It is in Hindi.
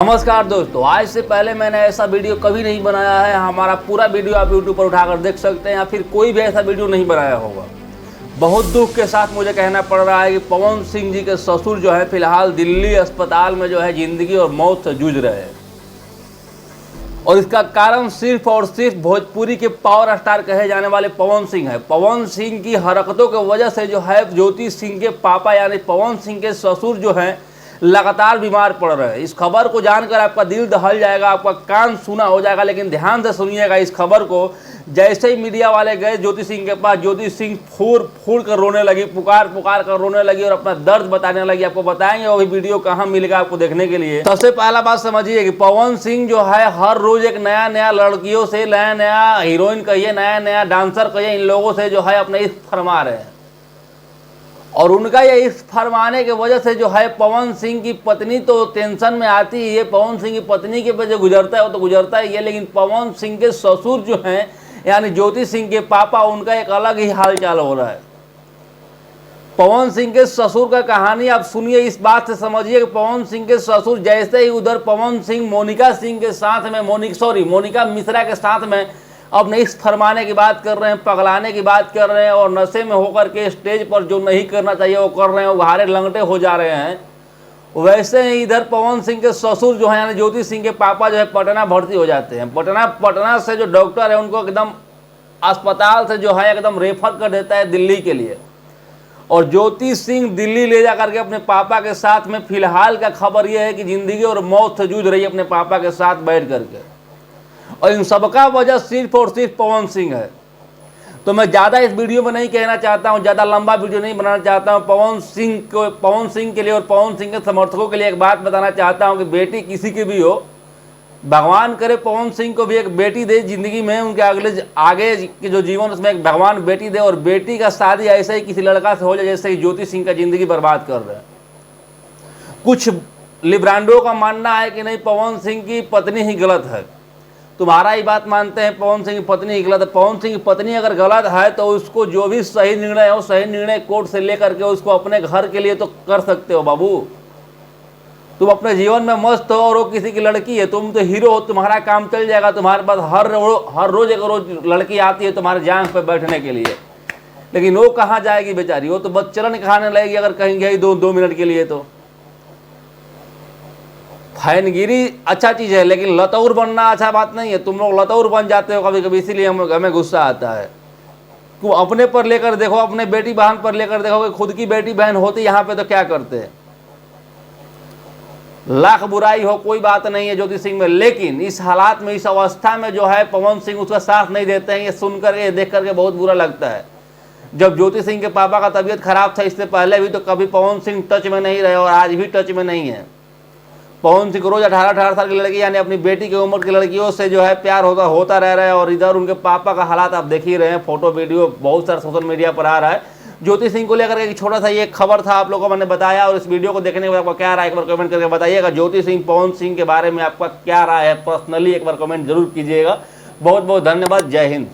नमस्कार दोस्तों, आज से पहले मैंने ऐसा वीडियो कभी नहीं बनाया है। हमारा पूरा वीडियो आप YouTube पर उठाकर देख सकते हैं या फिर कोई भी ऐसा वीडियो नहीं बनाया होगा। बहुत दुख के साथ मुझे कहना पड़ रहा है कि पवन सिंह जी के ससुर जो है फिलहाल दिल्ली अस्पताल में जो है जिंदगी और मौत से जूझ रहे हैं। और इसका कारण सिर्फ और सिर्फ भोजपुरी के पावर स्टार कहे जाने वाले पवन सिंह है। पवन सिंह की हरकतों की वजह से जो है ज्योति सिंह के पापा यानी पवन सिंह के ससुर जो हैं लगातार बीमार पड़ रहे हैं। इस खबर को जानकर आपका दिल दहल जाएगा, आपका कान सूना हो जाएगा। लेकिन ध्यान से सुनिएगा इस खबर को। जैसे ही मीडिया वाले गए ज्योति सिंह के पास, ज्योति सिंह फूर कर रोने लगी, पुकार कर रोने लगी और अपना दर्द बताने लगी। आपको बताएंगे वो भी वीडियो कहाँ मिलेगा आपको देखने के लिए। सबसे पहला बात समझिए कि पवन सिंह जो है हर रोज एक नया लड़कियों से, नया हीरोइन कहिए, नया डांसर कहिए, इन लोगों से जो है अपने इश्क फरमा रहे हैं। और उनका ये इस फरमाने की वजह से जो है पवन सिंह की पत्नी तो टेंशन में आती है। पवन सिंह की पत्नी के पे जो गुजरता है वो तो गुजरता ही है, लेकिन पवन सिंह के ससुर जो हैं यानी ज्योति सिंह के पापा, उनका एक अलग ही हाल चाल हो रहा है। पवन सिंह के ससुर का कहानी आप सुनिए, इस बात से समझिए कि पवन सिंह के ससुर जैसे ही उधर पवन सिंह मोनिका सिंह के साथ में मोनिका मिश्रा के साथ में अब नहीं फरमाने की बात कर रहे हैं, पगलाने की बात कर रहे हैं और नशे में होकर के स्टेज पर जो नहीं करना चाहिए वो कर रहे हैं, वो हारे लंगटे हो जा रहे हैं। वैसे ही इधर पवन सिंह के ससुर जो है यानी ज्योति सिंह के पापा जो है पटना भर्ती हो जाते हैं। पटना से जो डॉक्टर है उनको एकदम अस्पताल से जो है एकदम रेफर कर देता है दिल्ली के लिए। और ज्योति सिंह दिल्ली ले जा करके अपने पापा के साथ में फिलहाल का खबर यह है कि जिंदगी और मौत से जूझ रही है अपने पापा के साथ बैठ करके। और इन सबका वजह सिर्फ और सिर्फ पवन सिंह है। तो मैं ज़्यादा इस वीडियो में नहीं कहना चाहता हूँ, ज़्यादा लंबा वीडियो नहीं बनाना चाहता हूँ। पवन सिंह के लिए और पवन सिंह के समर्थकों के लिए एक बात बताना चाहता हूँ कि बेटी किसी की भी हो, भगवान करे पवन सिंह को भी एक बेटी दे जिंदगी में, उनके आगे के जो जीवन उसमें एक भगवान बेटी दे। और बेटी का शादी ऐसे ही किसी लड़का से हो जाए जैसे कि ज्योति सिंह का जिंदगी बर्बाद कर रहे हैं। कुछ लिब्रांडो का मानना है कि नहीं पवन सिंह की पत्नी ही गलत है। तुम्हारा ही बात मानते हैं पवन सिंह की पत्नी ही गलत है। पवन सिंह की पत्नी अगर गलत है तो उसको जो भी सही निर्णय हो, सही निर्णय कोर्ट से लेकर के उसको अपने घर के लिए तो कर सकते हो बाबू। तुम अपने जीवन में मस्त हो और वो किसी की लड़की है, तुम तो हीरो हो, तुम्हारा काम चल जाएगा। तुम्हारे पास हर रोज एक रोज लड़की आती है तुम्हारे जांघ पे बैठने के लिए, लेकिन वो कहाँ जाएगी बेचारी, वो तो बस चलन खाने लगेगी अगर कहीं गई दो मिनट के लिए। तो फैनगिरी अच्छा चीज़ है लेकिन लतौर बनना अच्छा बात नहीं है। तुम लोग लतौर बन जाते हो कभी कभी, इसीलिए हमें गुस्सा आता है। तुम अपने पर लेकर देखो, अपने बेटी बहन पर लेकर देखो कि खुद की बेटी बहन होती यहाँ पे तो क्या करते हैं। लाख बुराई हो कोई बात नहीं है ज्योति सिंह में, लेकिन इस हालात में, इस अवस्था में जो है पवन सिंह उसका साथ नहीं देते हैं। ये सुनकर ये देख करके बहुत बुरा लगता है। जब ज्योति सिंह के पापा का तबीयत खराब था इससे पहले भी तो कभी पवन सिंह टच में नहीं रहे और आज भी टच में नहीं है। पवन सिंह को रोज 18 साल की लड़की यानी अपनी बेटी की उम्र की लड़कियों से जो है प्यार होता रह रहा है। और इधर उनके पापा का हालात आप देख ही रहे हैं, फोटो वीडियो बहुत सारा सोशल मीडिया पर आ रहा है। ज्योति सिंह को लेकर एक छोटा सा ये खबर था, आप लोगों को मैंने बताया। और इस वीडियो को देखने के बाद आपका क्या राय एक बार कमेंट करके बताइएगा। ज्योति सिंह पवन सिंह के बारे में आपका क्या राय है पर्सनली एक बार कमेंट जरूर कीजिएगा। बहुत बहुत धन्यवाद। जय हिंद।